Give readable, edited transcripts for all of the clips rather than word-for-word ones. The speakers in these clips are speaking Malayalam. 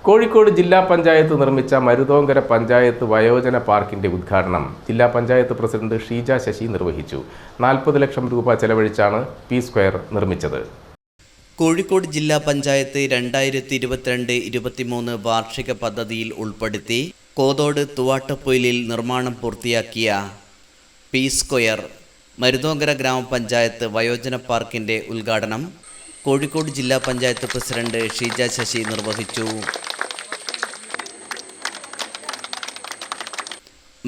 കോഴിക്കോട് ജില്ലാ പഞ്ചായത്ത് നിർമ്മിച്ച മരുതോങ്കര പഞ്ചായത്ത് വയോജന പാർക്കിന്റെ ഉദ്ഘാടനം ജില്ലാ പഞ്ചായത്ത് പ്രസിഡന്റ് ഷീജ ശശി നിർവഹിച്ചു. 40 ലക്ഷം രൂപ ചെലവഴിച്ചാണ് പി സ്ക്വയർ നിർമ്മിച്ചത്. കോഴിക്കോട് ജില്ലാ പഞ്ചായത്ത് 2022-23 വാർഷിക പദ്ധതിയിൽ ഉൾപ്പെടുത്തി കോതോട് തുവാട്ടപ്പൊയിലിൽ നിർമ്മാണം പൂർത്തിയാക്കിയ പി സ്ക്വയർ മരുതോങ്കര ഗ്രാമപഞ്ചായത്ത് വയോജന പാർക്കിന്റെ ഉദ്ഘാടനം കോഴിക്കോട് ജില്ലാ പഞ്ചായത്ത് പ്രസിഡന്റ് ഷീജ ശശി നിർവഹിച്ചു.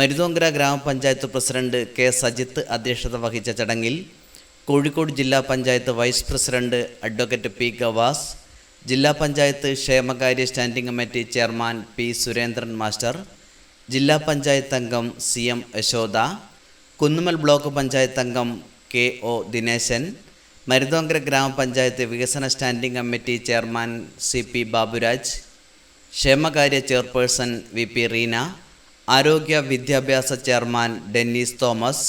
മരുതോങ്കര ഗ്രാമപഞ്ചായത്ത് പ്രസിഡന്റ് കെ സജിത്ത് അധ്യക്ഷത വഹിച്ച ചടങ്ങിൽ കോഴിക്കോട് ജില്ലാ panchayat vice president advocate P Gavas, ജില്ലാ പഞ്ചായത്ത് ക്ഷേമകാര്യ standing committee chairman P Surendran master, ജില്ലാ പഞ്ചായത്ത് അംഗം CM യശോദ, കുന്നുമ്മൽ ബ്ലോക്ക് പഞ്ചായത്ത് അംഗം KO ദിനേശൻ, മരുതോങ്കര ഗ്രാമപഞ്ചായത്ത് വികസന standing committee chairman CP Baburaj, ക്ഷേമകാര്യ ചെയർപേഴ്സൺ VP റീന, ആരോഗ്യ വിദ്യാഭ്യാസ chairman Dennis Thomas,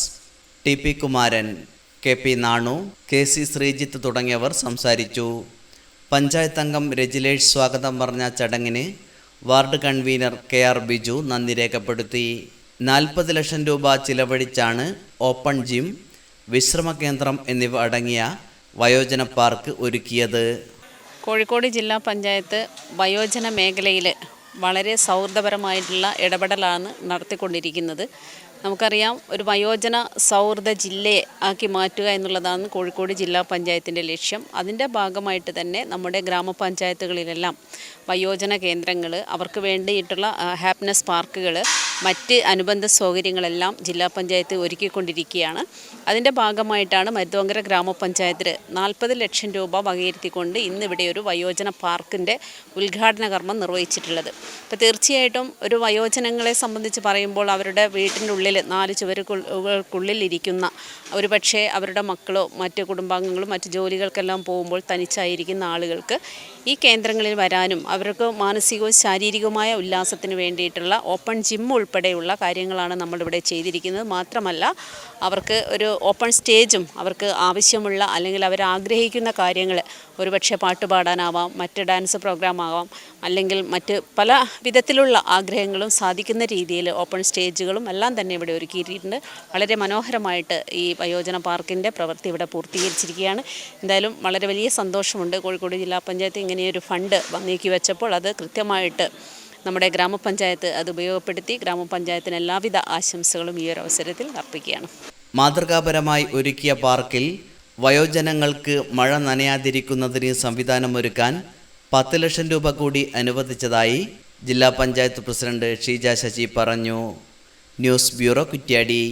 TP Kumaran, KP Nanu, KC Sreejith തുടങ്ങിയവർ സംസാരിച്ചു. പഞ്ചായത്ത് അംഗം രജിലേഷ് സ്വാഗതം പറഞ്ഞ ചടങ്ങിന് വാർഡ് കൺവീനർ KR ബിജു നന്ദി രേഖപ്പെടുത്തി. 40 ലക്ഷം രൂപ ചിലവഴിച്ചാണ് ഓപ്പൺ ജിം, വിശ്രമ കേന്ദ്രം എന്നിവ അടങ്ങിയ വയോജന പാർക്ക് ഒരുക്കിയത്. കോഴിക്കോട് ജില്ലാ പഞ്ചായത്ത് വയോജന മേഖലയിൽ വളരെ സൗഹൃദപരമായിട്ടുള്ള ഇടപെടലാണ് നടത്തിക്കൊണ്ടിരിക്കുന്നത്. നമുക്കറിയാം, ഒരു വയോജന സൗഹൃദ ജില്ലയെ ആക്കി മാറ്റുക എന്നുള്ളതാണ് കോഴിക്കോട് ജില്ലാ പഞ്ചായത്തിൻ്റെ ലക്ഷ്യം. അതിൻ്റെ ഭാഗമായിട്ട് തന്നെ നമ്മുടെ ഗ്രാമപഞ്ചായത്തുകളിലെല്ലാം വയോജന കേന്ദ്രങ്ങൾ, അവർക്ക് വേണ്ടിയിട്ടുള്ള ഹാപ്പിനെസ് പാർക്കുകൾ, മറ്റ് അനുബന്ധ സൗകര്യങ്ങളെല്ലാം ജില്ലാ പഞ്ചായത്ത് ഒരുക്കിക്കൊണ്ടിരിക്കുകയാണ്. അതിൻ്റെ ഭാഗമായിട്ടാണ് മരുതോങ്കര ഗ്രാമപഞ്ചായത്തിൽ 40 ലക്ഷം രൂപ വകയിരുത്തിക്കൊണ്ട് ഇന്നിവിടെ ഒരു വയോജന പാർക്കിൻ്റെ ഉദ്ഘാടന കർമ്മം നിർവഹിച്ചിട്ടുള്ളത്. അപ്പോൾ തീർച്ചയായിട്ടും ഒരു വയോജനങ്ങളെ സംബന്ധിച്ച് പറയുമ്പോൾ അവരുടെ വീട്ടിൻ്റെ ഉള്ളിൽ 4 ചുവരുകൾക്കുള്ളിൽ ഇരിക്കുന്ന, ഒരു പക്ഷേ അവരുടെ മക്കളോ മറ്റ് കുടുംബാംഗങ്ങളും മറ്റ് ജോലികൾക്കെല്ലാം പോകുമ്പോൾ തനിച്ചായിരിക്കുന്ന ആളുകൾക്ക് ഈ കേന്ദ്രങ്ങളിൽ വരാനും അവർക്ക് മാനസികവും ശാരീരികവുമായ ഉല്ലാസത്തിന് വേണ്ടിയിട്ടുള്ള ഓപ്പൺ ജിം ഉൾപ്പെടെയുള്ള കാര്യങ്ങളാണ് നമ്മളിവിടെ ചെയ്തിരിക്കുന്നത്. മാത്രമല്ല, അവർക്ക് ഒരു ഓപ്പൺ സ്റ്റേജും, അവർക്ക് ആവശ്യമുള്ള അല്ലെങ്കിൽ അവരാഗ്രഹിക്കുന്ന കാര്യങ്ങൾ, ഒരുപക്ഷെ പാട്ട് പാടാനാവാം, മറ്റ് ഡാൻസ് പ്രോഗ്രാം ആവാം, അല്ലെങ്കിൽ മറ്റ് പല വിധത്തിലുള്ള ആഗ്രഹങ്ങളും സാധിക്കുന്ന രീതിയിൽ ഓപ്പൺ സ്റ്റേജുകളും എല്ലാം തന്നെ ഇവിടെ ഒരുക്കിയിട്ടുണ്ട്. വളരെ മനോഹരമായിട്ട് ഈ വയോജന പാർക്കിൻ്റെ പ്രവൃത്തി ഇവിടെ പൂർത്തീകരിച്ചിരിക്കുകയാണ്. എന്തായാലും വളരെ വലിയ സന്തോഷമുണ്ട്. കോഴിക്കോട് ജില്ലാ പഞ്ചായത്ത് ഇങ്ങനെയൊരു ഫണ്ട് നീക്കി വെച്ചപ്പോൾ അത് കൃത്യമായിട്ട് നമ്മുടെ ഗ്രാമപഞ്ചായത്ത് അത് ഉപയോഗപ്പെടുത്തി. ഗ്രാമപഞ്ചായത്തിന് എല്ലാവിധ ആശംസകളും ഈ ഒരു അവസരത്തിൽ അർപ്പിക്കുകയാണ്. മാതൃകാപരമായി ഒരുക്കിയ പാർക്കിൽ വയോജനങ്ങൾക്ക് മഴ നനയാതിരിക്കുന്നതിന് സംവിധാനമൊരുക്കാൻ 10 ലക്ഷം രൂപ കൂടി അനുവദിച്ചതായി ജില്ലാ പഞ്ചായത്ത് പ്രസിഡന്റ് ഷീജ ശശി പറഞ്ഞു. News bureau, Kuttiadi.